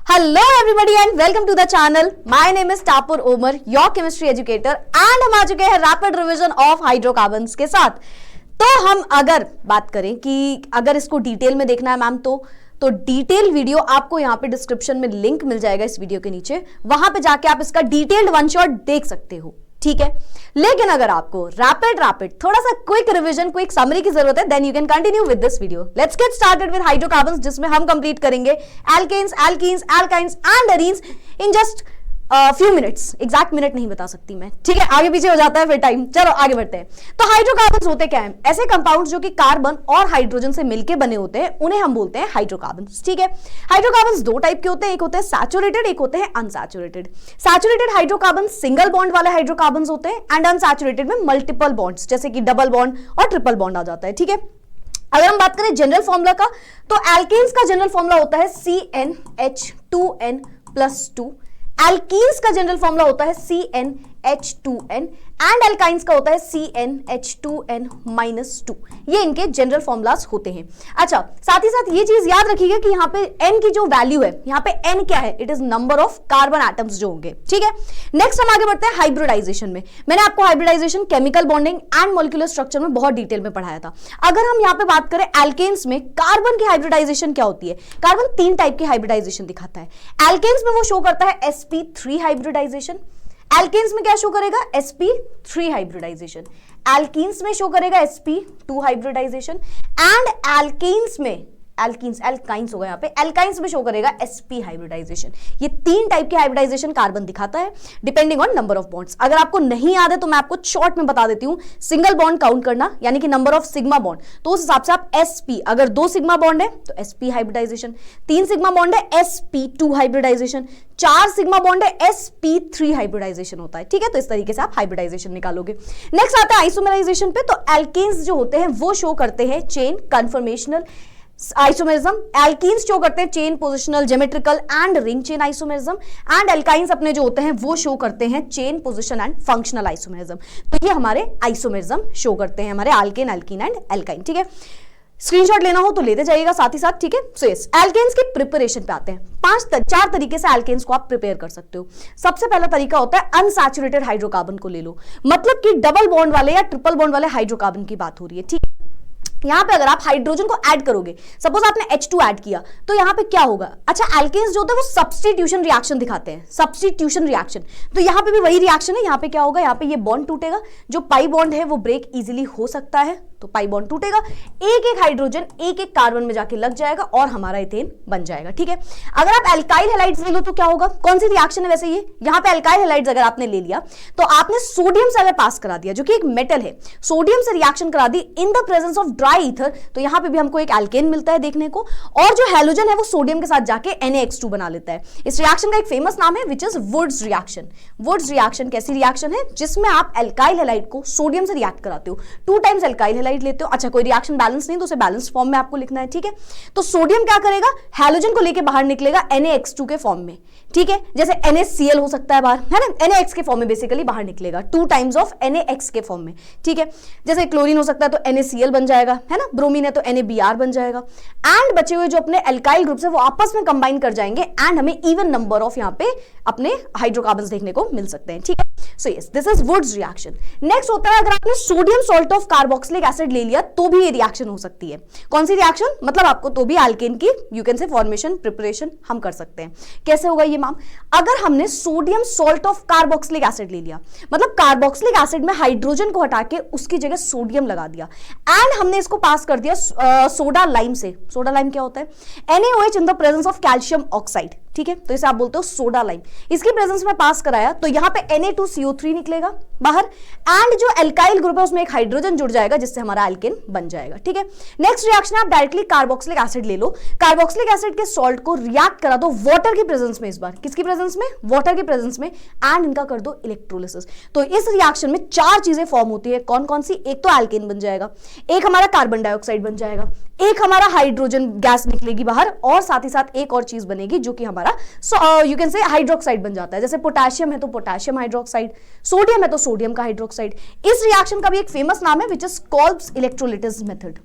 Hello everybody and welcome to the channel. My name is Tapur Omar, your chemistry educator and हम आ चुके हैं rapid revision of hydrocarbons के साथ। तो हम अगर बात करें कि अगर इसको डिटेल में देखना है मैम तो डिटेल वीडियो आपको यहाँ पे डिस्क्रिप्शन में लिंक मिल जाएगा इस वीडियो के नीचे, वहां पे जाके आप इसका डिटेल्ड वन शॉट देख सकते हो, ठीक है। लेकिन अगर आपको रैपिड थोड़ा सा क्विक रिवीजन, क्विक समरी की जरूरत है, then you can continue with this video. Let's get started with hydrocarbons, जिसमें हम कंप्लीट करेंगे alkanes, alkenes, alkynes and arenes in just few minutes. Exact minute नहीं बता सकती मैं, ठीक है, आगे पीछे हो जाता है फिर टाइम। चलो आगे बढ़ते हैं। तो हाइड्रोकार्बन्स होते क्या हैं? ऐसे कंपाउंड जो कि कार्बन और हाइड्रोजन से मिलकर बने होते हैं, उन्हें हम बोलते हैं हाइड्रोकार्बन्स, ठीक है। हाइड्रोकार्बन्स दो टाइप के होते हैं, एक होते हैं सैचुरेटेड, एक होते हैं unsaturated. Saturated hydrocarbon single bond वाले हाइड्रोकार्बन्स होते हैं एंड अनसैचुरेटेड में मल्टीपल बॉन्ड्स जैसे कि डबल बॉन्ड और ट्रिपल बॉन्ड आ जाता है, ठीक है। अगर हम बात करें जनरल फॉर्मूला का, तो एल्केन्स का जनरल फॉर्मूला होता है CnH2n+2, एल्कीन्स का जनरल फॉर्मूला होता है CnH2n एंड एल्काइंस का होता है CnH2n-2। ये इनके जनरल फॉर्मूलास होते हैं। अच्छा, साथ ही साथ ये चीज याद रखिएगा कि यहाँ पे n की जो वैल्यू है, यहाँ पे n क्या है? It is number of carbon atoms जो होंगे, ठीक है। नेक्स्ट हम आगे बढ़ते हैं हाइब्रिडाइजेशन में। मैंने आपको hybridisation, chemical bonding and molecular structure में बहुत डिटेल में पढ़ाया था। अगर हम यहाँ पे बात करें एल्केन्स में, कार्बन की हाइब्रिडाइजेशन क्या होती है? कार्बन तीन टाइप की हाइब्रिडाइजेशन दिखाता है। एल्केन्स में वो शो करता है sp3 हाइब्रिडाइजेशन, एल्केन्स में क्या शो करेगा? sp3 हाइब्रिडाइजेशन, एल्कीन्स में शो करेगा sp2 हाइब्रिडाइजेशन एंड एल्कीन्स में, एल्काइंस होगा यहाँ पे, एल्काइंस में शो करेगा sp हाइब्रिडाइजेशन। ये तीन टाइप की हाइब्रिडाइजेशन कार्बन दिखाता है depending on number of bonds. अगर आपको नहीं याद है तो मैं आपको शॉर्ट में बता देती हूँ। सिंगल बॉन्ड काउंट करना, यानी कि नंबर ऑफ सिग्मा बॉन्ड, तो उस हिसाब से आप sp, अगर 2 सिग्मा बॉन्ड है तो sp हाइब्रिडाइजेशन, 3 सिग्मा बॉन्ड है sp2 हाइब्रिडाइजेशन, 4 सिग्मा बॉन्ड है sp3 हाइब्रिडाइजेशन होता है, ठीक है। तो इस तरीके से आप हाइब्रिडाइजेशन निकालोगे। नेक्स्ट आता है आइसोमराइजेशन पे। तो एल्केन्स जो होते हैं वो शो करते हैं chain conformational isomerism, alkenes show करते हैं chain positional, geometrical and ring chain isomerism and alkynes अपने जो होते हैं वो शो करते हैं chain position and functional isomerism. तो ये हमारे आइसोमेरिज्म शो करते हैं, हमारे एल्केन, एल्कीन एंड एल्काइन, ठीक है। स्क्रीनशॉट लेना हो तो लेते जाइएगा साथ ही साथ, ठीक है। सो यस, एल्केन्स के प्रिपरेशन पे आते हैं। 4 तरीके से एल्केन्स को आप प्रिपेयर कर सकते हो। सबसे पहला तरीका होता है अनसैचुरेटेड हाइड्रोकार्बन को ले लो, मतलब कि डबल बॉन्ड वाले या ट्रिपल बॉन्ड वाले हाइड्रोकार्बन की बात हो रही है, ठीक है। यहां पे अगर आप हाइड्रोजन को ऐड करोगे, सपोज आपने H2 ऐड किया, तो यहां पे क्या होगा? अच्छा, एल्केन्स जो होते हैं वो सब्स्टिट्यूशन रिएक्शन दिखाते हैं, सब्स्टिट्यूशन रिएक्शन। तो यहां पे भी वही रिएक्शन है। यहां पे क्या होगा? यहां पे ये बॉन्ड टूटेगा, जो पाई बॉन्ड है वो ब्रेक इजीली हो सकता है, तो पाई बॉन्ड टूटेगा, एक हाइड्रोजन एक कार्बन में जाके लग जाएगा और हमारा इथेन बन जाएगा, ठीक है। अगर आप एल्काइल हैलाइड्स ले लो तो क्या होगा? कौन सी रिएक्शन है वैसे ये? यहां पे एल्काइल हैलाइड्स अगर आपने ले लिया तो आपने सोडियम से अगर पास करा दिया, जो कि एक मेटल है, सोडियम से रिएक्शन करा दी in the presence of dry ether, तो यहां पे भी हमको एक एल्केन मिलता है देखने को, और जो हैलोजन है वो सोडियम के साथ जाके Na(X2) बना लेता है। इस रिएक्शन का एक फेमस नाम है which is Wurtz reaction. Wurtz reaction कैसी रिएक्शन है? जिसमें आप एल्काइल हैलाइड को सोडियम से रिएक्ट कराते हो, 2 टाइम्स एल्काइल हैलाइड लेते हो। अच्छा, कोई रिएक्शन बैलेंस नहीं तो उसे बैलेंस फॉर्म में आपको लिखना है, ठीक है। तो सोडियम क्या करेगा? हैलोजन को लेके बाहर निकलेगा Na(X2) के फॉर्म में, ठीक है। जैसे NaCl हो सकता है बाहर, है ना, NaX के फॉर्म में बेसिकली बाहर निकलेगा, 2 टाइम्स ऑफ NaX के फॉर्म में, ठीक है। जैसे क्लोरीन हो सकता है तो NaCl बन जाएगा, है ना, ब्रोमीन है तो NaBr बन जाएगा, एंड बचे हुए जो अपने एल्काइल ग्रुप्स है वो आपस में कंबाइन कर जाएंगे एंड हमें इवन नंबर ऑफ यहाँ पे अपने हाइड्रोकार्बन्स देखने को मिल सकते हैं, ठीक है। So yes, this is Wurtz reaction. Next होता है, अगर आपने sodium salt of carboxylic acid ले लिया तो भी ये रिएक्शन हो सकती है। कौन सी रिएक्शन? मतलब आपको तो भी एल्केन की you can say formation, preparation हम कर सकते हैं। कैसे होगा ये मैम? अगर हमने sodium salt of carboxylic acid ले लिया, मतलब कार्बोक्सिलिक एसिड में हाइड्रोजन को हटा के उसकी जगह सोडियम लगा दिया एंड हमने इसको पास कर दिया सोडा लाइम से। सोडा लाइम क्या होता है? NaOH in the presence of calcium oxide, ठीक है। तो इसे आप बोलते हो सोडा लाइम। इसकी प्रेजेंस में पास कराया तो यहां पे Na2CO3 निकलेगा बाहर एंड जो एल्काइल ग्रुप है उसमें एक हाइड्रोजन जुड़ जाएगा जिससे हमारा एल्केन बन जाएगा, ठीक है। नेक्स्ट रिएक्शन आप डायरेक्टली कार्बोक्सिलिक एसिड ले लो, कार्बोक्सिलिक एसिड के सॉल्ट को रिएक्ट करा दो वाटर की प्रेजेंस में, इस बार किसकी प्रेजेंस में? वाटर की प्रेजेंस में, एंड इनका कर दो इलेक्ट्रोलिसिस। तो इस रिएक्शन में 4 चीजें फॉर्म होती है। कौन कौन सी? एक तो एल्केन बन जाएगा, एक हमारा कार्बन डाइऑक्साइड बन जाएगा, एक हमारा हाइड्रोजन गैस निकलेगी बाहर, और साथ ही साथ एक और चीज बनेगी जो कि हमारा यू कैन से हाइड्रोक्साइड बन जाता है। जैसे पोटेशियम है तो पोटेशियम हाइड्रोक्साइड, सोडियम है तो सोडियम का हाइड्रोक्साइड। इस रिएक्शन का भी एक फेमस नाम है which is Kolbe's electrolysis method.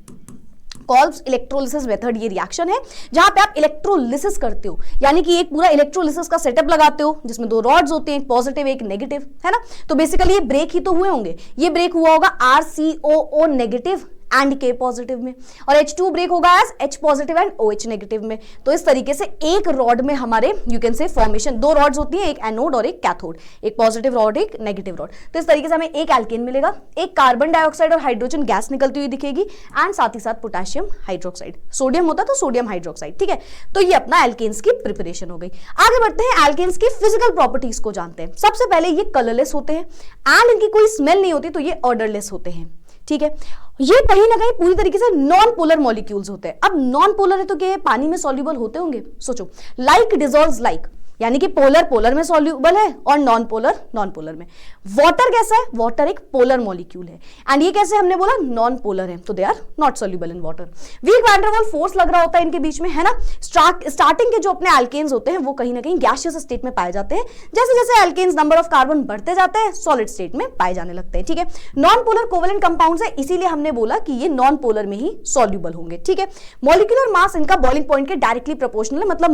Kolbe's electrolysis method ये रिएक्शन है जहां पे आप इलेक्ट्रोलिसिस करते हो, यानी कि एक पूरा इलेक्ट्रोलिसिस का सेटअप लगाते हो जिसमें दो रॉड्स होते हैं, एक पॉजिटिव एक नेगेटिव, है ना। तो बेसिकली ये ब्रेक ही तो हुए होंगे, ये ब्रेक हुआ होगा RCOO negative and K positive में, और H2 ब्रेक होगा as H positive and OH negative में। तो इस तरीके से एक रॉड में हमारे यू कैन से फॉर्मेशन, दो रॉड्स होती हैं, एक एनोड और एक कैथोड, एक पॉजिटिव रॉड एक नेगेटिव रॉड। तो इस तरीके से हमें एक एल्केन मिलेगा, एक कार्बन डाइऑक्साइड और हाइड्रोजन गैस निकलती हुई दिखेगी एंड साथ ही साथ पोटेशियम हाइड्रोक्साइड, सोडियम होता तो सोडियम हाइड्रोक्साइड, ठीक है। तो ये अपना एल्केन्स की प्रिपरेशन हो गई। आगे बढ़ते हैं, एल्केन्स की फिजिकल प्रॉपर्टीज को जानते हैं। सबसे पहले ये कलरलेस होते हैं एंड इनकी कोई स्मेल नहीं होती, तो ये ऑर्डरलेस होते हैं, ठीक है। ये कहीं ना कहीं पूरी तरीके से नॉन पोलर मॉलिक्यूल्स होते हैं। अब नॉन पोलर है तो क्या पानी में सॉल्युबल होते होंगे? सोचो, लाइक डिसॉल्व्स लाइक, यानी कि पोलर पोलर में सॉल्युबल है और नॉन पोलर नॉन पोलर में। वाटर कैसा है? वाटर एक पोलर मॉलिक्यूल है एंड ये कैसे हमने बोला नॉन पोलर है, तो they are not soluble in water. Weak van der Waals force लग रहा होता है इनके बीच में, है ना। स्टार्टिंग के जो अपने एल्केन्स होते हैं वो कहीं ना कहीं गैसियस स्टेट में पाए जाते हैं, जैसे जैसे एल्केन्स नंबर ऑफ कार्बन बढ़ते जाते हैं सॉलिड स्टेट में पाए जाने लगते हैं, ठीक है। नॉन पोलर कोवेलेंट कंपाउंड्स है, इसीलिए हमने बोला कि ये नॉन पोलर में ही सॉल्युबल होंगे, ठीक है। मॉलिक्यूलर मास इनका बॉइलिंग पॉइंट के डायरेक्टली प्रोपोर्शनल है, मतलब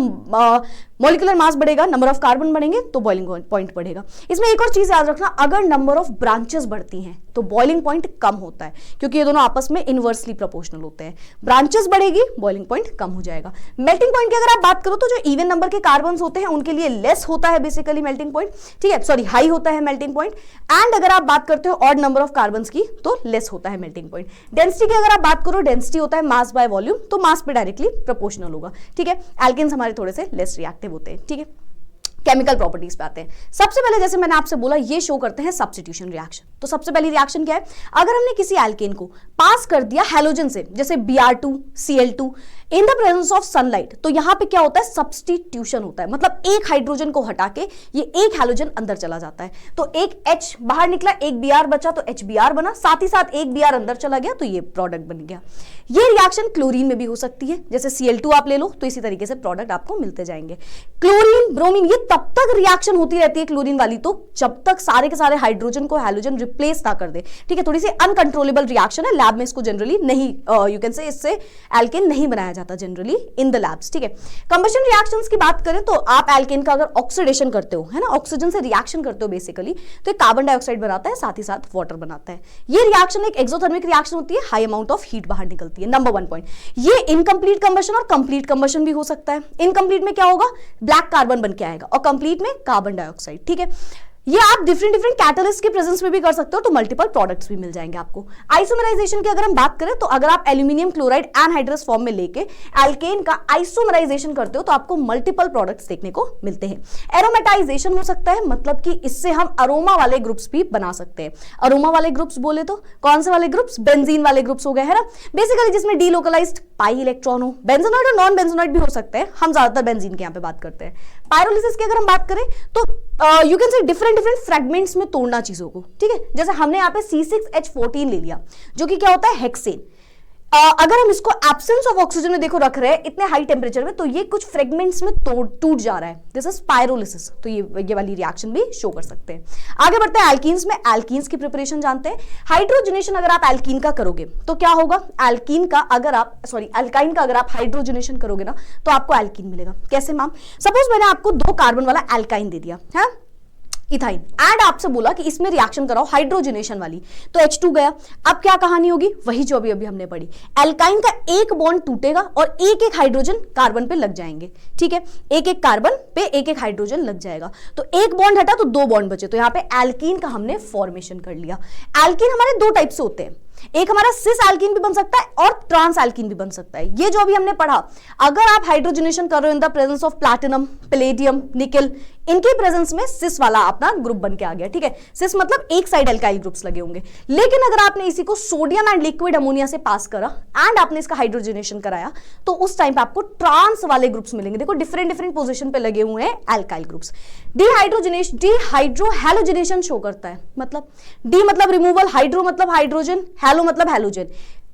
मॉलिक्यूलर मास बढ़ेगा, नंबर ऑफ कार्बन बढ़ेंगे तो बॉइलिंग पॉइंट बढ़ेगा। इसमें एक और चीज याद रखना, अगर नंबर ऑफ ब्रांचेस बढ़ती हैं तो बॉइलिंग पॉइंट कम होता है, क्योंकि ये दोनों आपस में इनवर्सली प्रोपोर्शनल होते हैं। ब्रांचेस बढ़ेगी बॉइलिंग पॉइंट कम हो जाएगा। मेल्टिंग पॉइंट की अगर आप बात करो तो जो इवन नंबर के कार्बन होते हैं उनके लिए लेस होता है बेसिकली मेल्टिंग पॉइंट, ठीक है, सॉरी हाई होता है मेल्टिंग पॉइंट। एंड अगर आप बात करते हो ऑड नंबर ऑफ कार्बन की तो लेस होता है मेल्टिंग पॉइंट। डेंसिटी की अगर आप बात करो, डेंसिटी होता है मास बाय वॉल्यूम, तो मास पे डायरेक्टली प्रोपोर्शनल होगा, ठीक है। एल्केन्स हमारे थोड़े से लेस रिएक्टिव होते हैं, ठीक है। केमिकल प्रॉपर्टीज पे आते हैं। सबसे पहले जैसे मैंने आपसे बोला ये शो करते हैं सब्स्टिट्यूशन रिएक्शन। तो सबसे पहली रिएक्शन क्या है? अगर हमने किसी एल्केन को पास कर दिया हैलोजन से, जैसे Br2 Cl2 in the presence of sunlight, तो यहां पे क्या होता है? सब्स्टिट्यूशन होता है, मतलब एक हाइड्रोजन को हटा के ये एक हैलोजन अंदर चला जाता है। तो एक H बाहर निकला, एक Br बचा तो HBr बना, साथ ही साथ एक Br अंदर चला गया तो ये प्रोडक्ट बन गया। ये रिएक्शन क्लोरीन में भी हो सकती है, जैसे Cl2 आप ले लो तो इसी तरीके से प्रोडक्ट आपको मिलते जाएंगे। क्लोरीन ब्रोमीन ये तब तक रिएक्शन होती रहती है क्लोरीन वाली तो जब तक सारे के सारे हाइड्रोजन को हैलोजन रिप्लेस ना कर दे, ठीक है। थोड़ी सी अनकंट्रोलेबल रिएक्शन है, लैब में इसको जनरली नहीं यू कैन से इससे एल्केन नहीं बनाया जाता जनरली इन द लैब्स, ठीक है। कंबशन रिएक्शंस की बात करें तो आप एल्केन का अगर ऑक्सीडेशन करते हो, है ना, ऑक्सीजन से रिएक्शन करते हो बेसिकली, तो कार्बन डाइऑक्साइड बनाता है, साथ ही साथ वाटर बनाता है। ये रिएक्शन एक एक्सोथर्मिक रिएक्शन होती है, हाई अमाउंट ऑफ हीट बाहर निकलती है। नंबर 1 पॉइंट, ये इनकंप्लीट कंबशन और कंप्लीट कंबशन भी हो सकता है। इनकंप्लीट में क्या होगा? ब्लैक कार्बन बन के आएगा और कंप्लीट में कार्बन डाइऑक्साइड, ठीक है। ये आप डिफरेंट कैटलिस्ट के प्रेजेंस में भी कर सकते हो, तो मल्टीपल प्रोडक्ट्स भी मिल जाएंगे आपको। आइसोमराइजेशन की अगर हम बात करें तो अगर आप एल्यूमिनियम क्लोराइड एनहाइड्रस फॉर्म में लेके एल्केन का आइसोमराइजेशन करते हो तो आपको मल्टीपल प्रोडक्ट्स देखने को मिलते हैं। एरोमेटाइजेशन हो सकता है, मतलब कि इससे हम अरोमा वाले ग्रुप्स भी बना सकते हैं। अरोमा वाले ग्रुप्स बोले तो कौन से वाले ग्रुप्स? बेंजीन वाले ग्रुप्स हो गए, है ना, बेसिकली जिसमें डीलोकलाइज्ड पाई इलेक्ट्रॉन हो। बेंजोनॉइड और नॉन बेंजोनॉइड भी हो सकते हैं, हम ज्यादातर बेंजीन के यहाँ पे बात करते हैं। पायरोलिसिस की अगर हम बात करें तो यू कैन से डिफरेंट फ्रेगमेंट्स में तोड़ना चीजों को, ठीक है। जैसे हमने यहाँ पे C6H14 ले लिया जो कि क्या होता है? हेक्सेन। अगर हम इसको एब्सेंस ऑफ ऑक्सीजन में देखो रख रहे हैं इतने हाई टेम्परेचर में, तो ये कुछ फ्रेगमेंट्स में टूट जा रहा है, दिस इज पायरोलिसिस। तो ये वाली रिएक्शन भी शो कर सकते हैं। आगे बढ़ते हैं एल्कीन्स में। एल्कीन्स की प्रिपरेशन जानते हैं। हाइड्रोजनेशन अगर आप एल्कीन का करोगे तो क्या होगा? एल्काइन का अगर आप हाइड्रोजनेशन करोगे ना तो आपको एल्कीन मिलेगा। कैसे मैम? सपोज मैंने आपको 2 कार्बन वाला एल्काइन दे दिया है, इथाइन, एंड आपसे बोला कि इसमें रिएक्शन कराओ हाइड्रोजनेशन वाली, तो H2 गया। अब क्या कहानी होगी? वही जो अभी हमने पढ़ी, एल्काइन का एक बॉन्ड टूटेगा और एक एक हाइड्रोजन कार्बन पे लग जाएंगे, ठीक है। एक एक कार्बन पे एक एक हाइड्रोजन लग जाएगा, तो एक बॉन्ड हटा तो 2 बॉन्ड बचे, तो यहाँ पे एल्कीन का हमने फॉर्मेशन कर लिया। एल्कीन हमारे 2 टाइप से होते हैं, एक हमारा सिस एल्कीन भी बन सकता है और ट्रांस एल्कीन भी बन सकता है। ये जो अभी हमने पढ़ा, अगर आप हाइड्रोजनेशन कर रहे हो इन the presence of platinum, palladium, निकल, इनके प्रेजेंस में सिस वाला अपना ग्रुप बन के आ गया, ठीक है। सिस मतलब एक साइड एल्काइल ग्रुप्स लगे होंगे। लेकिन अगर आपने इसी को सोडियम एंड लिक्विड अमोनिया से पास करा एंड आपने इसका हाइड्रोजनेशन कराया तो उस टाइम पे आपको ट्रांस वाले ग्रुप्स मिलेंगे। देखो डिफरेंट पोजीशन पे लगे हुए हैं एल्काइल ग्रुप्स। डिहाइड्रोहेलोजनेशन शो करता है, मतलब डी मतलब रिमूवल, हाइड्रो मतलब हाइड्रोजन, हेलो मतलब हैलोजन।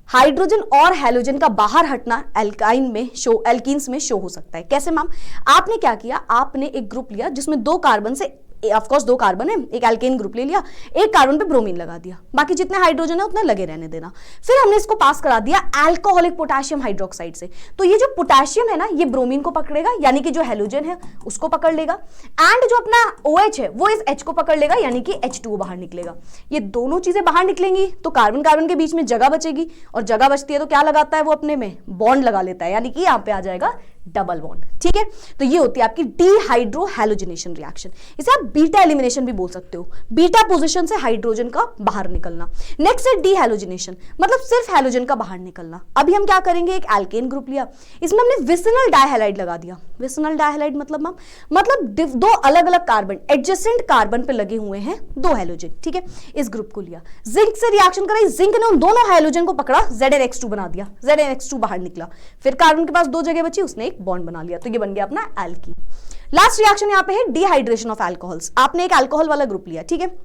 हाइड्रोजन और हैलोजन का बाहर हटना एल्कीन्स में शो हो सकता है। कैसे मैम? आपने क्या किया? आपने एक ग्रुप लिया जिसमें 2 कार्बन से ऑफ कोर्स 2 कार्बन है, एक एल्केन ग्रुप ले लिया, एक कार्बन पे ब्रोमीन लगा दिया, बाकी जितने हाइड्रोजन है उतने लगे रहने देना। फिर हमने इसको पास करा दिया अल्कोहलिक पोटेशियम हाइड्रोक्साइड से। तो ये जो पोटेशियम है ना, ये ब्रोमीन को पकड़ेगा, यानी कि जो हेलोजन है उसको पकड़ लेगा, एंड जो अपना OH है वो इस H को पकड़ लेगा, यानी कि H2O बाहर निकलेगा। ये दोनों चीजें बाहर निकलेंगी तो कार्बन कार्बन के बीच में जगह बचेगी, और जगह बचती है तो क्या लगाता है वो अपने में बॉन्ड लगा लेता है, यानी कि यहां पे आ जाएगा डबल बॉन्ड। ठीक है, तो ये होती है आपकी डीहाइड्रोहैलोजिनेशन रिएक्शन। इसे आप बीटा एलिमिनेशन भी बोल सकते हो, बीटा पोजीशन से हाइड्रोजन का बाहर निकलना। नेक्स्ट है डीहैलोजिनेशन, मतलब सिर्फ हैलोजन का बाहर निकलना। अभी हम क्या करेंगे, एक एल्केन ग्रुप लिया, इसमें हमने विसिनल डाइहैलाइड लगा दिया। विसिनल डाइहैलाइड मतलब 2 अलग अलग कार्बन, एडजेसेंट कार्बन पे लगे हुए हैं 2 हैलोजन। ठीक है, इस ग्रुप को लिया, जिंक से रिएक्शन कराई, जिंक ने उन दोनों हैलोजन को पकड़ा, ZnX2 बना दिया, ZnX2 बाहर निकला, फिर कार्बन के पास 2 जगह बची, उसने बॉन्ड बना लिया, तो ये बन गया अपना एल्कीन। लास्ट रिएक्शन यहां पे है डिहाइड्रेशन ऑफ अल्कोहल्स। आपने एक अल्कोहल वाला ग्रुप लिया, ठीक है,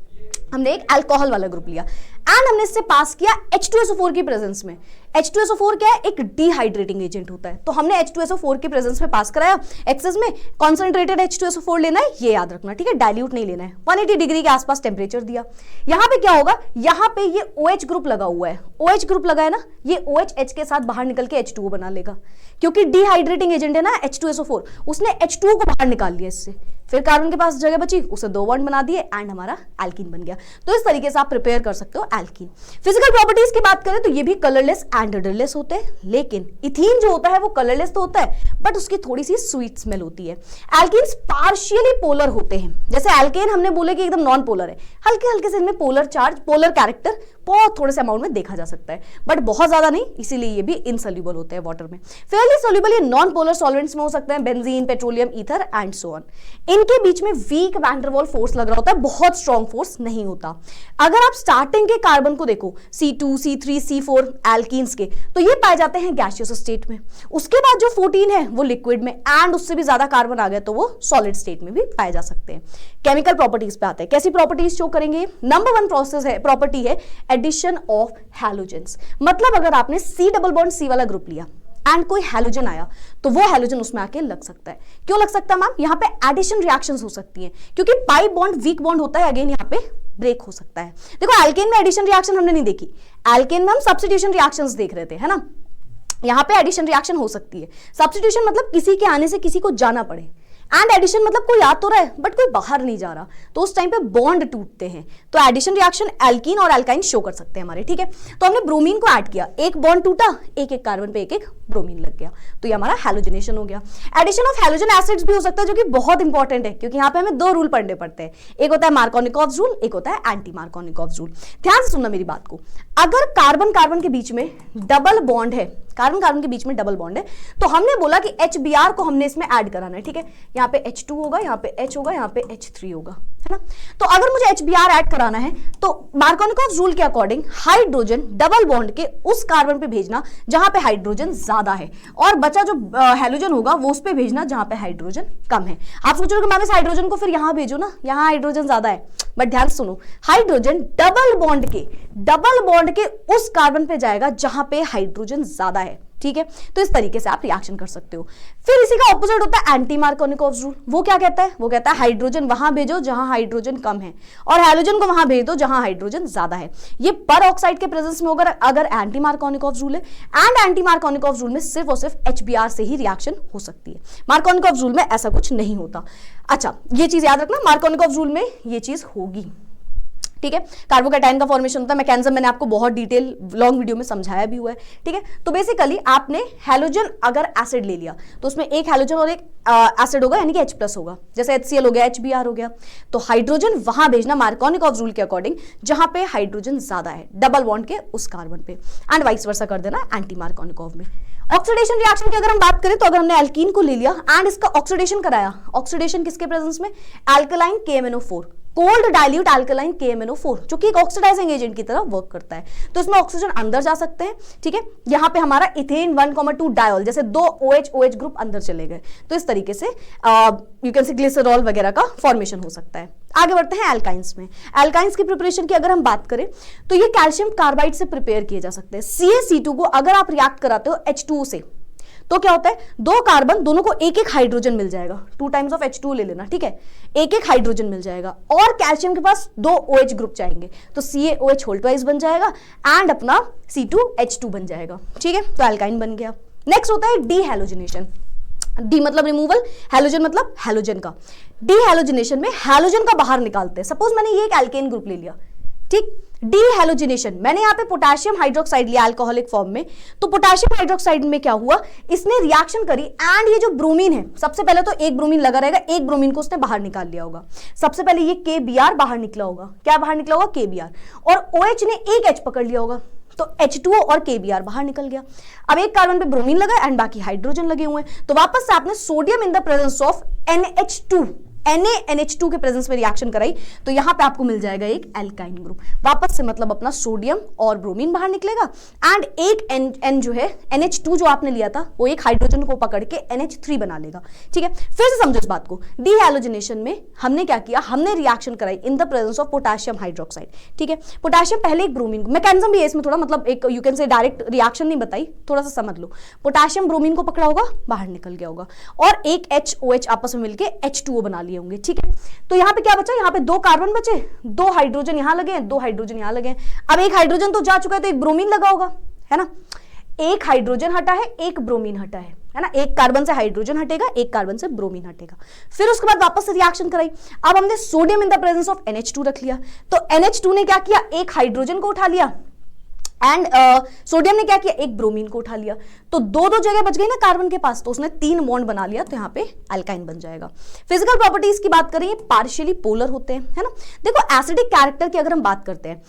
हमने एक अल्कोहल वाला ग्रुप लिया, एंड हमने इससे पास किया H2SO4 की प्रेजेंस में। H2SO4 क्या है, एक डिहाइड्रेटिंग एजेंट होता है, तो हमने H2SO4 की प्रेजेंस में पास कराया एक्सेस में। कॉन्सेंट्रेटेड H2SO4 लेना है, ये याद रखना, ठीक है, डाइल्यूट नहीं लेना है। 180 डिग्री के आसपास टेम्परेचर दिया। यहां पे क्या होगा, यहां पे ये OH ग्रुप लगा हुआ है, OH ग्रुप लगा है ना, ये OH H के साथ बाहर निकल के H2O बना लेगा, क्योंकि डिहाइड्रेटिंग एजेंट है ना H2SO4, उसने H2O को बाहर निकाल लिया इससे, फिर कार्बन के पास जगह बची, उसे 2 बॉन्ड बना दिए, एंड हमारा एल्कीन बन गया। तो इस तरीके से आप प्रिपेयर कर सकते हो एल्कीन। फिजिकल प्रॉपर्टीज की बात करें तो ये भी कलरलेस एंड odorless होते हैं, लेकिन इथीन जो होता है वो कलरलेस तो होता है, बट उसकी थोड़ी सी स्वीट स्मेल होती है। एल्कीन्स पार्शियली पोलर होते हैं, जैसे एल्केन हमने बोले कि एकदम नॉन पोलर है, हल्के हल्के से इनमें पोलर चार्ज, पोलर कैरेक्टर बहुत थोड़े से अमाउंट में देखा जा सकता है, बट बहुत ज्यादा नहीं, इसीलिए ये भी इनसोल्यूबल होते हैं वाटर में। फेयरली सोल्यूबल ये नॉन पोलर सॉल्वेंट्स में हो सकते हैं, benzene, petroleum, ether and so on. इनके बीच में वीक वैन डर वाल फोर्स लग रहा होता है, बहुत स्ट्रॉन्ग फोर्स नहीं होता। अगर आप स्टार्टिंग के कार्बन को देखो, C2, C3, C4 एल्कीन्स के, तो ये पाए जाते हैं गैसियस स्टेट में। उसके बाद जो 14 है वो लिक्विड में, एंड उससे भी ज्यादा कार्बन आ गए तो वो सॉलिड स्टेट में भी पाए जा सकते हैं। केमिकल प्रॉपर्टीज पे आते हैं, कैसी प्रॉपर्टीज शो करेंगे। नंबर 1 प्रोसेस है, प्रॉपर्टी है एडिशन ऑफ हैलोजेंस। मतलब अगर आपने C डबल बॉन्ड C वाला ग्रुप लिया एंड कोई हैलोजन आया, तो वो हैलोजन उसमें आके लग सकता है। क्यों लग सकता है मैम, यहाँ पे एडिशन रिएक्शंस हो सकती हैं, क्योंकि पाई बॉन्ड वीक बॉन्ड होता है, अगेन यहाँ पे ब्रेक हो सकता है। देखो एल्केन में एडिशन रिएक्शन हमने नहीं देखी, एल्केन में हम सब्स्टिट्यूशन रिएक्शंस देख रहे थे, है ना। यहाँ पे एडिशन रिएक्शन हो सकती है। सब्स्टिट्यूशन मतलब किसी के आने से किसी को जाना पड़े, एंड एडिशन मतलब कोई आ तो रहा है बट कोई बाहर नहीं जा रहा, तो उस टाइम पे बॉन्ड टूटते हैं, तो एडिशन रिएक्शन एल्कीन और एल्काइन शो कर सकते हैं हमारे। ठीक है, तो हमने ब्रोमीन को ऐड किया, एक बॉन्ड टूटा, एक एक कार्बन पे एक एक ब्रोमीन लग गया, तो ये हमारा हैलोजनेशन हो गया। एडिशन ऑफ हैलोजन एसिड्स भी हो सकता है, जो कि बहुत इंपॉर्टेंट है, क्योंकि यहाँ पे हमें 2 रूल पढ़ने पड़ते हैं, एक होता है मार्कोनिकॉव्स रूल, एक होता है एंटी मार्कोनिकॉव्स रूल। ध्यान से सुनना मेरी बात को, अगर कार्बन कार्बन के बीच में डबल बॉन्ड है, कार्बन कार्बन के बीच में डबल बॉन्ड है, तो हमने बोला कि HBr को हमने इसमें ऐड कराना है। ठीक है, यहाँ पे H2 होगा, यहाँ पे H होगा, यहाँ पे H3 होगा, है ना। तो अगर मुझे HBr ऐड कराना है तो मार्कोनिकॉव्स रूल के अकॉर्डिंग हाइड्रोजन डबल बॉन्ड के उस कार्बन पे भेजना जहां पे हाइड्रोजन ज्यादा है, और बचा जो हैलोजन होगा वो उस पे भेजना जहां पे हाइड्रोजन कम है। आप सोचोगे मैम इस हाइड्रोजन को फिर यहां भेजो ना, यहां हाइड्रोजन ज्यादा है, बट ध्यान सुनो, हाइड्रोजन डबल बॉन्ड के उस कार्बन पे जाएगा जहां पे हाइड्रोजन ज्यादा है। ठीक है, तो इस तरीके से आप रिएक्शन कर सकते हो। फिर इसी का ऑपोजिट होता है एंटी मार्कोनिकॉव्स रूल। वो क्या कहता है, वो कहता है हाइड्रोजन वहां भेजो जहां हाइड्रोजन कम है, और हैलोजन को वहां भेज दो जहां हाइड्रोजन ज्यादा है। ये पर ऑक्साइड के प्रेजेंस में होगा अगर एंटी मार्कोनिकॉव्स रूल है, एंड एंटी मार्कोनिकॉव्स रूल में सिर्फ और सिर्फ HBr से ही रिएक्शन हो सकती है। मार्कोनिकॉव्स रूल में ऐसा कुछ नहीं होता। अच्छा, ये चीज याद रखना, मार्कोनिकॉव्स रूल में ये चीज होगी। ठीक है, कार्बोकैटायन का फॉर्मेशन होता है, मैकेनिज्म मैंने आपको बहुत डिटेल लॉन्ग वीडियो में समझाया भी हुआ है। ठीक है, तो बेसिकली आपने हैलोजन अगर एसिड ले लिया तो उसमें एक हैलोजन और एक एसिड होगा, यानी कि H+ होगा, जैसे HCl हो गया, HBr हो गया, तो हाइड्रोजन वहां भेजना मार्कोनिकॉव्स रूल के अकॉर्डिंग जहां पे हाइड्रोजन ज्यादा है डबल बॉन्ड के उस कार्बन पे, एंड वाइस वर्सा कर देना एंटी मार्कोनिकॉव में। ऑक्सीडेशन रिएक्शन की अगर हम बात करें तो अगर हमने एल्कीन को ले लिया एंड इसका ऑक्सीडेशन कराया, ऑक्सीडेशन किसके प्रेजेंस में, alkaline KMnO4, cold dilute alkaline KMnO4, जो कि एक ऑक्सीडाइजिंग एजेंट की तरह वर्क करता है, तो इसमें ऑक्सीजन अंदर जा सकते हैं। ठीक है, यहाँ पे हमारा इथेन 1,2 डायोल, जैसे 2 OH ग्रुप अंदर चले गए, तो इस तरीके से यू कैन से ग्लिसरॉल वगैरह का फॉर्मेशन हो सकता है। आगे बढ़ते हैं एल्काइंस में। एल्काइंस की प्रिपरेशन की अगर हम बात करें तो ये कैल्शियम कार्बाइड से प्रिपेयर किए जा सकते हैं। CaC2 को अगर आप रिएक्ट कराते हो H2O से, तो क्या होता है, दो कार्बन दोनों को एक एक हाइड्रोजन मिल जाएगा, 2 टाइम्स ऑफ H2 ले लेना, ठीक है, एक एक हाइड्रोजन मिल जाएगा और कैल्शियम के पास 2 OH ग्रुप जाएंगे तो CaOH होल ट्वाइस बन जाएगा एंड अपना C2H2 बन जाएगा, ठीक है, तो एल्काइन बन गया। नेक्स्ट होता है डी हैलोजिनेशन। डी मतलब रिमूवल, हैलोजन मतलब हैलोजन का। डी हैलोजिनेशन में हैलोजन का बाहर निकालते हैं। सपोज मैंने ये एक एल्केन ग्रुप ले लिया, ठीक, डी हैलोजिनेशन, मैंने यहाँ पे पोटेशियम हाइड्रोक्साइड लिया अल्कोहलिक फॉर्म में, तो पोटेशियम हाइड्रोक्साइड में क्या हुआ, इसने रिएक्शन करी एंड ये जो ब्रोमीन है, सबसे पहले तो एक ब्रोमीन लगा रहेगा, एक ब्रोमीन को उसने बाहर निकाल लिया होगा। सबसे पहले ये KBr बाहर निकला होगा, क्या बाहर निकला होगा, KBr, और OH ने एक H पकड़ लिया होगा तो H2O और KBr बाहर निकल गया। अब एक कार्बन पे ब्रोमीन लगा एंड बाकी हाइड्रोजन लगे हुए हैं, तो वापस से आपने sodium in the presence of NH2 NaNH2 के प्रेजेंस में रिएक्शन कराई तो यहां पे आपको मिल जाएगा एक एल्काइन ग्रुप। वापस से मतलब अपना सोडियम और ब्रोमीन बाहर निकलेगा एंड एक N जो है NH2 जो आपने लिया था वो एक हाइड्रोजन को पकड़ के NH3 बना लेगा, ठीक है। फिर से समझो इस बात को, डीहैलोजिनेशन में हमने क्या किया, हमने रिएक्शन कराई इन the presence of potassium hydroxide, ठीक है। पोटेशियम पहले एक ब्रोमीन, मैकेनिज्म भी है इसमें थोड़ा, मतलब एक यू कैन से डायरेक्ट रिएक्शन नहीं बताई, थोड़ा सा समझ लो। पोटेशियम ब्रोमीन को पकड़ा होगा, बाहर निकल गया होगा और एक HOH आपस में मिलकर H2O बना लिए होंगे, ठीक है। तो यहां पे क्या बचा, यहां पे 2 कार्बन बचे, 2 हाइड्रोजन यहां लगे हैं, 2 हाइड्रोजन यहां लगे हैं। अब एक हाइड्रोजन तो जा चुका है तो एक ब्रोमीन लगा होगा, है ना, एक हाइड्रोजन हटा है, एक ब्रोमीन हटा है ना, एक कार्बन से हाइड्रोजन हटेगा, एक कार्बन से ब्रोमीन हटेगा। फिर उसके बाद वापस से रिएक्शन कराई। अब हमने sodium in the presence of NH2 रख लिया, तो NH2 ने क्या किया, एक हाइड्रोजन को उठा लिया एंड सोडियम ने क्या किया, एक ब्रोमीन को उठा लिया, तो 2 जगह बच गई ना कार्बन के पास, तो उसने 3 बॉन्ड बना लिया, तो यहाँ पे अल्काइन बन जाएगा। फिजिकल प्रॉपर्टीज की बात करें, पार्शियली पोलर होते हैं, है ना। देखो एसिडिक कैरेक्टर की अगर हम बात करते हैं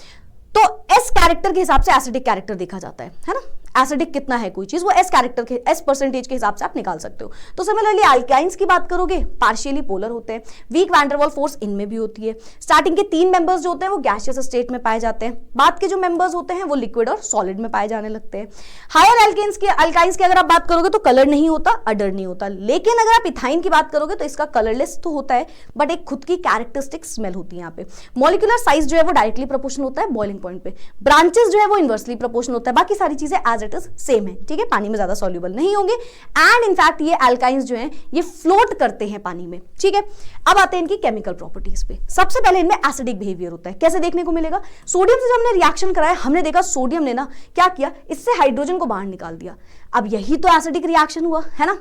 तो S कैरेक्टर के हिसाब से एसिडिक कैरेक्टर देखा जाता है ना, एसिडिक कितना है कोई चीज वो S कैरेक्टर के S परसेंटेज के हिसाब से आप निकाल सकते हो। तो सिमिलरली अल्काइंस की बात करोगे, पार्शियली पोलर होते हैं, weak van der Waals force इनमें भी होती है। स्टार्टिंग के 3 मेंबर्स जो होते हैं वो गैसियस स्टेट में पाए जाते हैं, बाद के जो मेंबर्स होते हैं वो लिक्विड और सॉलिड में पाए जाने लगते हैं। हायर अल्काइंस की अगर आप बात करोगे तो कलर नहीं होता, अडर नहीं होता, लेकिन अगर आप इथाइन की बात करोगे तो इसका कलरलेस तो होता है बट एक खुद की कैरेक्टरिस्टिक स्मेल होती है। यहाँ पे मॉलिक्यूलर साइज जो है वो डायरेक्टली प्रोपोर्शनल होता है बॉइलिंग पॉइंट पे, ब्रांचेस जो है वो इनवर्सली प्रोपोर्शनल होता है, बाकी सारी चीजें एज इट इज सेम है, ठीक है, पानी में ज्यादा सॉल्युबल नहीं होंगे एंड इनफैक्ट ये अल्काइंस जो हैं ये फ्लोट करते हैं पानी में, ठीक है। अब आते हैं इनकी केमिकल प्रॉपर्टीज पे। सबसे पहले इनमें एसिडिक बिहेवियर होता है, कैसे देखने को मिलेगा, सोडियम से जब हमने रिएक्शन कराया हमने देखा सोडियम ने ना क्या किया, इससे हाइड्रोजन को बाहर निकाल दिया। अब यही तो एसिडिक रिएक्शन हुआ, है ना,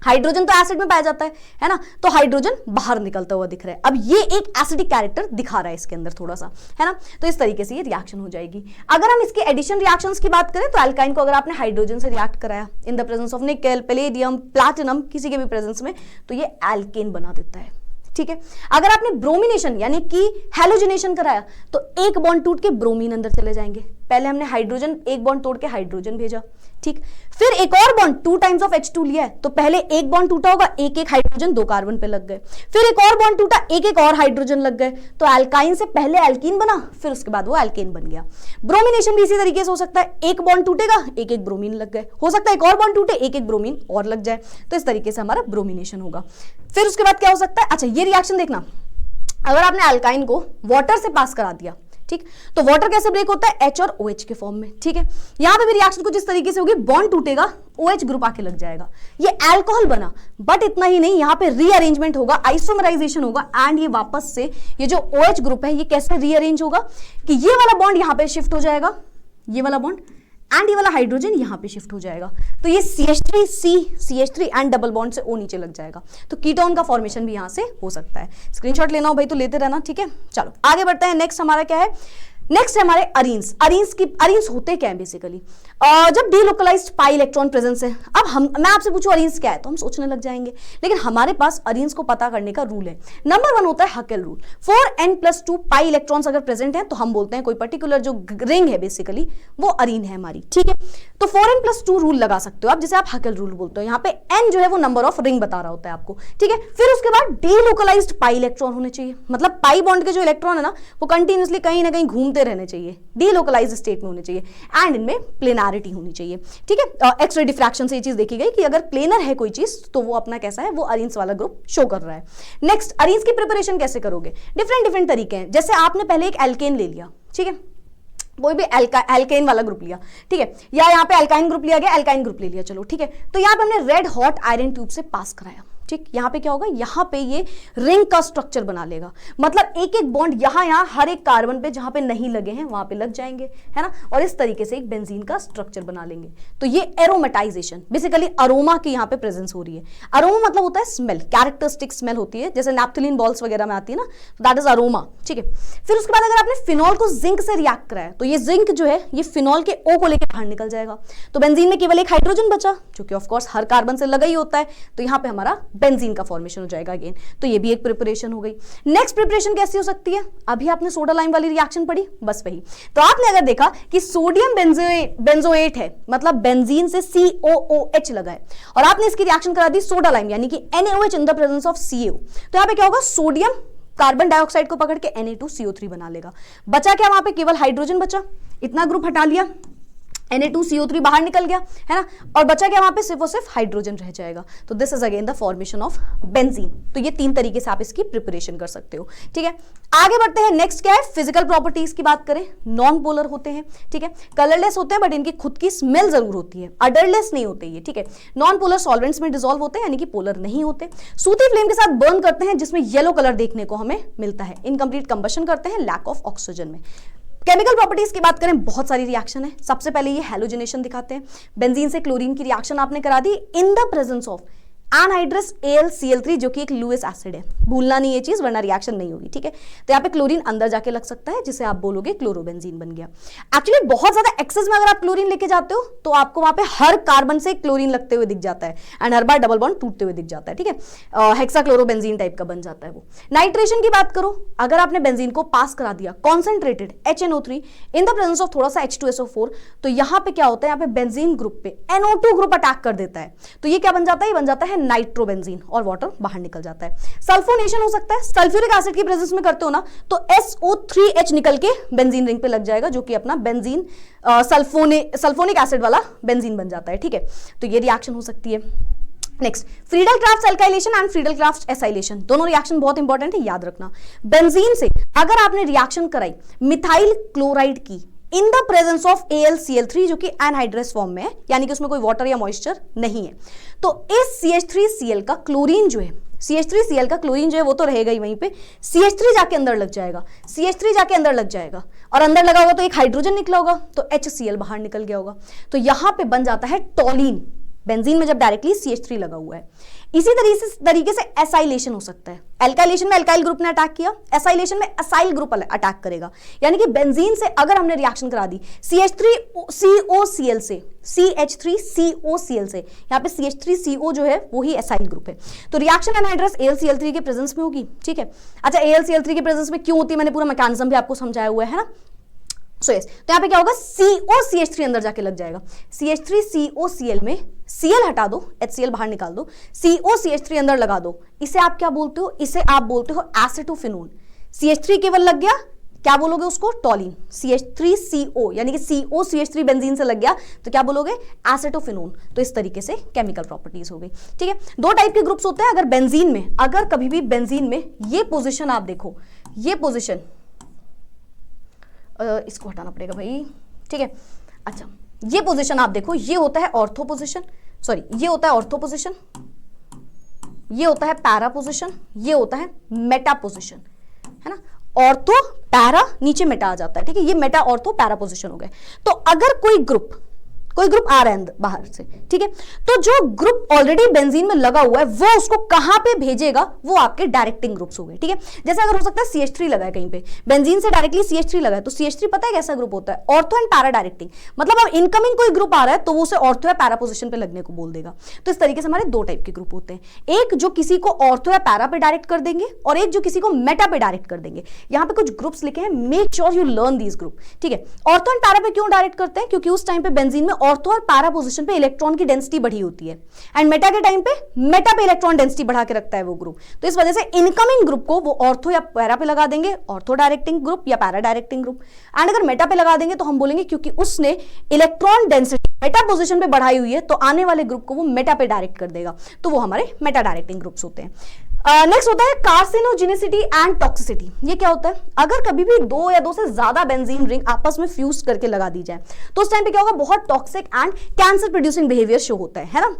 हाइड्रोजन तो एसिड में पाया जाता है ना, तो हाइड्रोजन बाहर निकलता हुआ दिख रहा है। अब ये एक एसिडिक कैरेक्टर दिखा रहा है इसके अंदर थोड़ा सा, है ना, तो इस तरीके से ये रिएक्शन हो जाएगी। अगर हम इसके एडिशन रिएक्शंस की बात करें तो अल्काइन को अगर आपने हाइड्रोजन से रिएक्ट कराया इन the presence of nickel, palladium, platinum, किसी के भी प्रेजेंस में, तो ये एल्केन बना देता है, ठीक है। अगर आपने ब्रोमिनेशन यानी कि हैलोजिनेशन कराया तो एक बॉन्ड टूट के ब्रोमीन अंदर चले जाएंगे। पहले हमने हाइड्रोजन एक बॉन्ड तोड़ के हाइड्रोजन भेजा, ठीक, फिर एक और बॉन्ड 2 टाइम्स ऑफ H2 लिया है तो पहले एक बॉन्ड टूटा होगा, एक एक हाइड्रोजन 2 कार्बन पे लग गए, फिर एक और बॉन्ड टूटा, एक एक और हाइड्रोजन लग गए, तो अल्काइन से पहले एल्कीन बना, फिर उसके बाद वो एल्केन बन गया। ब्रोमिनेशन भी इसी तरीके से हो सकता है, एक बॉन्ड टूटेगा, एक एक ब्रोमीन लग गए, हो सकता है एक और बॉन्ड टूटे, एक एक ब्रोमीन और लग जाए, तो इस तरीके से हमारा ब्रोमिनेशन होगा। फिर उसके बाद क्या हो सकता है, अच्छा ये रिएक्शन देखना, अगर आपने अल्काइन को वाटर से पास करा दिया, ठीक, तो वाटर कैसे ब्रेक होता है, H और OH के फॉर्म में, ठीक है। यहां पे भी रिएक्शन कुछ इस तरीके से होगी, बॉन्ड टूटेगा, OH ग्रुप आके लग जाएगा, ये अल्कोहल बना। बट इतना ही नहीं, यहां पे रीअरेंजमेंट होगा, आइसोमराइजेशन होगा एंड ये वापस से ये जो OH ग्रुप है ये कैसे रीअरेंज होगा कि ये वाला बॉन्ड यहां पे शिफ्ट हो जाएगा, ये वाला बॉन्ड एंड ये वाला हाइड्रोजन यहां पे शिफ्ट हो जाएगा, तो ये CH3 एंड डबल बॉन्ड से O नीचे लग जाएगा, तो कीटोन का फॉर्मेशन भी यहां से हो सकता है। स्क्रीनशॉट लेना हो भाई तो लेते रहना, ठीक है। चलो आगे बढ़ते हैं, नेक्स्ट हमारा क्या है, नेक्स्ट है हमारे अरीन्स। अरीन्स होते क्या है बेसिकली, जब डीलोकलाइज्ड पाई इलेक्ट्रॉन प्रेजेंस है। अब मैं आपसे पूछूं अरीन्स क्या है तो हम सोचने लग जाएंगे, लेकिन हमारे पास अरीन्स को पता करने का रूल है। नंबर 1 होता है Hückel rule, 4n+2 pi electrons अगर प्रेजेंट है तो हम बोलते हैं कोई पर्टिकुलर जो रिंग है बेसिकली वो अरीन है हमारी, ठीक है। तो 4n+2 रूल लगा सकते हो आप, जिसे आप हकेल रूल बोलते हो। यहाँ पे n जो है वो नंबर ऑफ रिंग बता रहा होता है आपको, ठीक है। फिर उसके बाद डीलोकलाइज्ड पाई इलेक्ट्रॉन होने चाहिए, मतलब पाई बॉन्ड के जो इलेक्ट्रॉन है ना वो कंटिन्यूअसली कहीं ना कहीं घूमते रहने चाहिए, डीलोकलाइज्ड स्टेट में होने चाहिए एंड इनमें प्लेनारिटी होनी चाहिए, ठीक है। एक्स-रे डिफ्रैक्शन से ये चीज देखी गई कि अगर प्लेनर है कोई चीज तो वो अपना कैसा है, वो अरीन्स वाला ग्रुप शो कर रहा है। नेक्स्ट, अरीन्स की प्रिपरेशन कैसे करोगे, डिफरेंट तरीके हैं। जैसे आपने पहले एक एल्केन ले लिया, ठीक है, कोई भी एल्केन वाला ग्रुप लिया, ठीक है, या यहाँ पे एल्काइन ग्रुप लिया गया, एल्काइन ग्रुप ले लिया, चलो ठीक है। तो यहाँ पे हमने रेड हॉट आयरन ट्यूब से पास कराया, ठीक। यहाँ पे क्या होगा, यहाँ पे ये रिंग का स्ट्रक्चर बना लेगा, मतलब एक एक बॉन्ड यहाँ हर एक कार्बन पे जहां पे नहीं लगे हैं वहां पे लग जाएंगे, है ना, और इस तरीके से एक बेंजीन का स्ट्रक्चर बना लेंगे। तो ये एरोमेटाइजेशन, बेसिकली अरोमा की यहाँ पे प्रेजेंस हो रही है। अरोमा मतलब होता है स्मेल, कैरेक्टरिस्टिक स्मेल होती है, जैसे नैप्थलीन बॉल्स वगैरह में आती है ना, दैट इज अरोमा, ठीक है। फिर उसके बाद अगर आपने फिनॉल को जिंक से रिएक्ट कराया तो ये जिंक जो है ये फिनॉल के ओ को लेकर बाहर निकल जाएगा, तो बेंजीन में केवल एक हाइड्रोजन बचा जो कि ऑफकोर्स हर कार्बन से लगा ही होता है, तो यहाँ पे हमारा बेंजीन का फॉर्मेशन हो जाएगा अगेन। तो ये भी एक प्रिपरेशन हो गई। नेक्स्ट प्रिपरेशन कैसी हो सकती है, अभी आपने सोडा लाइम वाली रिएक्शन पढ़ी, बस वही। तो आपने अगर देखा कि सोडियम बेंजोएट है, मतलब बेंजीन से COOH लगा है, और आपने इसकी रिएक्शन करा दी सोडा लाइम यानी कि NaOH in the presence of CO, तो यहाँ पे क्या होगा, सोडियम कार्बन डाइऑक्साइड को पकड़ के Na2CO3 बना लेगा। बचा क्या, वहां पे केवल हाइड्रोजन बचा, इतना ग्रुप हटा लिया, Na2CO3 बाहर निकल गया, है ना, और बचा क्या वहां पे, सिर्फ और सिर्फ हाइड्रोजन रह जाएगा। तो this is again the formation of benzene. तो ये तीन तरीके से आप इसकी प्रिपरेशन कर सकते हो, ठीक है। आगे बढ़ते हैं, नेक्स्ट क्या है, फिजिकल प्रॉपर्टीज की बात करें, नॉन पोलर होते हैं, ठीक है, कलरलेस होते हैं, बट इनकी खुद की स्मेल जरूर होती है, अडरलेस नहीं होते ये, ठीक है। नॉन पोलर सॉल्वेंट्स में डिसॉल्व होते हैं यानी कि पोलर नहीं होते, सूती फ्लेम के साथ बर्न करते हैं जिसमें येलो कलर देखने को हमें मिलता है, इनकम्प्लीट कंबशन करते हैं लैक ऑफ ऑक्सीजन में। केमिकल प्रॉपर्टीज की बात करें, बहुत सारी रिएक्शन है। सबसे पहले ये हैलोजिनेशन दिखाते हैं, बेंजीन से क्लोरीन की रिएक्शन आपने करा दी in the presence of anhydrous AlCl3 जो कि एक लुईस एसिड है, भूलना नहीं ये चीज वरना रिएक्शन नहीं होगी, ठीक है। तो यहाँ पे क्लोरीन अंदर जाके लग सकता है जिसे आप बोलोगे क्लोरोबेंजीन बन गया। एक्चुअली बहुत ज्यादा एक्सेस में अगर आप क्लोरीन लेके जाते हो तो आपको वहां पे हर कार्बन से क्लोरीन लगते हुए दिख जाता है and her bar double bond टूटते हुए दिख जाता है, ठीक है, हेक्साक्लोरोबेंजीन टाइप का बन जाता है वो। नाइट्रेशन की बात करो, अगर आपने बेंजीन को पास करा दिया concentrated HNO3 in the presence of थोड़ा सा H2SO4, तो यहाँ पे क्या होता है, यहाँ पे बेंजीन ग्रुप पे NO2 ग्रुप अटैक कर देता है, तो ये क्या बन जाता है, ये बन जाता है नाइट्रोबेंजीन और वाटर बाहर निकल जाता है। सल्फोनेशन हो सकता है, सल्फ्यूरिक एसिड की प्रेजेंस में करते हो ना तो SO3H निकल के बेंजीन रिंग पे लग जाएगा जो कि अपना बेंजीन सल्फोनिक एसिड वाला बेंजीन बन जाता है, ठीक है। तो ये रिएक्शन हो सकती है। Next, Friedel craft alkylation and Friedel Crafts acylation, दोनों रिएक्शन बहुत इंपॉर्टेंट है, याद रखना। बेंजीन से अगर आपने रिएक्शन कराई मिथाइल क्लोराइड की इन द प्रेजेंस ऑफ AlCl3 जो कि एनहाइड्रस फॉर्म में है, यानी कि उसमें कोई वाटर या मॉइस्चर नहीं है, तो इस CH3Cl का क्लोरीन जो है, CH3Cl का क्लोरीन जो है वो तो रहेगा ही वहीं पे, CH3 जाके अंदर लग जाएगा, CH3 जाके अंदर लग जाएगा, और अंदर लगा होगा तो एक हाइड्रोजन निकला होगा तो HCl बाहर निकल गया होगा, तो यहां पे बन जाता है टॉलिन, बेंजीन में जब डायरेक्टली CH3 लगा हुआ है। इसी तरीके से एसाइलेशन हो सकता है, एल्काइलेशन में एल्काइल ग्रुप ने अटैक किया, एसाइलेशन में एसाइल ग्रुप अटैक करेगा, यानी कि बेंजीन से अगर हमने रिएक्शन करा दी CH3COCl से CH3COCl से, यहाँ पे CH3CO जो है वो ही एसाइल ग्रुप है, तो रिएक्शन एनहाइड्रस AlCl3 के प्रेजेंस में होगी, ठीक है। अच्छा, AlCl3 के प्रेजेंस में क्यों होती है, मैंने पूरा मैकेनिज्म भी आपको समझाया हुआ है ना। सो यस, तो यहाँ पे क्या होगा, COCH3 अंदर जाके लग जाएगा, CH3COCl में Cl हटा दो, HCl बाहर निकाल दो, COCH3 अंदर लगा दो, इसे आप क्या बोलते हो, इसे आप बोलते हो एसिटोफिनोन। CH3 केवल लग गया, क्या बोलोगे उसको, टॉलिन। CH3CO यानी कि COCH3 बेंजीन से लग गया तो क्या बोलोगे, एसिटोफिनोन। तो इस तरीके से केमिकल प्रॉपर्टीज हो गई, ठीक है। दो टाइप के ग्रुप्स होते हैं अगर बेंजीन में, अगर कभी भी बेंजीन में ये पोजिशन आप देखो, ये पोजिशन, इसको हटाना पड़ेगा भाई, ठीक है। अच्छा, ये पोजीशन आप देखो, ये होता है ऑर्थो पोजीशन, सॉरी ये होता है ऑर्थो पोजीशन, ये होता है पैरा पोजीशन, ये होता है मेटा पोजीशन, है ना। ऑर्थो पैरा नीचे मेटा आ जाता है, ठीक है, ये मेटा ऑर्थो पैरा पोजीशन हो गए। तो अगर कोई ग्रुप आ रहा है बाहर से, ठीक है, तो जो ग्रुप ऑलरेडी बेंजीन में लगा हुआ है वो उसको कहां पे भेजेगा, वो आपके डायरेक्टिंग ग्रुप्स हो गए, ठीक है। जैसे अगर हो सकता है CH3 लगा है कहीं पे, बेंजीन से डायरेक्टली CH3 लगा है, तो CH3 पता है कैसा ग्रुप होता है, ऑर्थो एंड पैरा डायरेक्टिंग, मतलब अब इनकमिंग कोई ग्रुप आ रहा है तो वो उसे ऑर्थो या पैरा पोजीशन पे लगने को बोल देगा। तो इस तरीके से हमारे दो टाइप के ग्रुप होते हैं, एक जो किसी को ऑर्थो या पैरा पे डायरेक्ट कर देंगे और एक जो किसी को मेटा पे डायरेक्ट कर देंगे। यहाँ पे कुछ ग्रुप्स लिखे हैं, make sure you learn these group, ठीक है। ऑर्थो एंड पैरा पे क्यों डायरेक्ट करते हैं, क्योंकि उस टाइम पे बेंजीन में ऑर्थो और पैरा पोजीशन पे इलेक्ट्रॉन की डेंसिटी बढ़ी होती है एंड मेटा के टाइम पे मेटा पे इलेक्ट्रॉन डेंसिटी बढ़ा के रखता है वो ग्रुप, तो इस वजह से इनकमिंग ग्रुप को वो ऑर्थो या पैरा पे लगा देंगे, ऑर्थो डायरेक्टिंग ग्रुप या पैरा डायरेक्टिंग ग्रुप। एंड अगर मेटा पे लगा देंगे तो हम बोलेंगे क्योंकि उसने इलेक्ट्रॉन डेंसिटी मेटा पोजीशन पे बढ़ाई हुई है तो आने वाले ग्रुप को वो मेटा पे डायरेक्ट कर देगा, तो वो हमारे मेटा डायरेक्टिंग ग्रुप्स होते हैं। नेक्स्ट होता है कार्सिनोजेनिसिटी एंड टॉक्सिसिटी। ये क्या होता है, अगर कभी भी 2 या 2 से ज्यादा बेंजीन रिंग आपस में फ्यूज करके लगा दी जाए तो उस टाइम पे क्या होगा, बहुत toxic and cancer producing behaviour show होता है ना,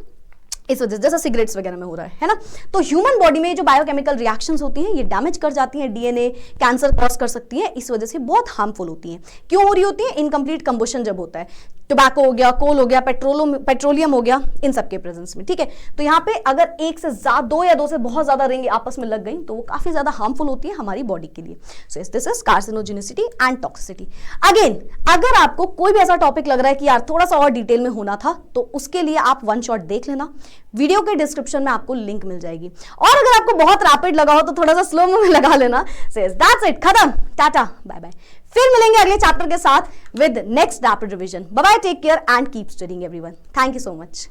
इस वजह से, जैसा सिगरेट्स वगैरह में हो रहा है ना। तो ह्यूमन बॉडी में जो बायोकेमिकल रिएक्शंस होती हैं ये डैमेज कर जाती हैं डीएनए, कैंसर कॉज कर सकती हैं, इस वजह से बहुत हार्मफुल होती हैं। क्यों हो रही होती है, इनकम्प्लीट कंबशन जब होता है, टोबैको हो गया, कोल हो गया, पेट्रोलियम हो गया, इन सब के प्रेजेंस में, ठीक है। तो यहाँ पे अगर 1 से ज्यादा, 2 या 2 से बहुत ज्यादा रिंग आपस में लग गई तो वो काफी ज्यादा हार्मफुल होती है हमारी बॉडी के लिए। So this is carcinogenicity and toxicity. Again अगर आपको कोई भी ऐसा टॉपिक लग रहा है कि यार थोड़ा सा और डिटेल में होना था तो उसके लिए आप वन शॉट देख लेना, वीडियो के डिस्क्रिप्शन में आपको लिंक मिल जाएगी। और अगर आपको बहुत रैपिड लगा हो तो थोड़ा सा स्लो में लगा लेना। दैट्स इट, खत्म, टाटा बाय बाय। फिर मिलेंगे अगले चैप्टर के साथ with next rapid revision. Bye bye, take care and keep studying everyone. Thank you so much.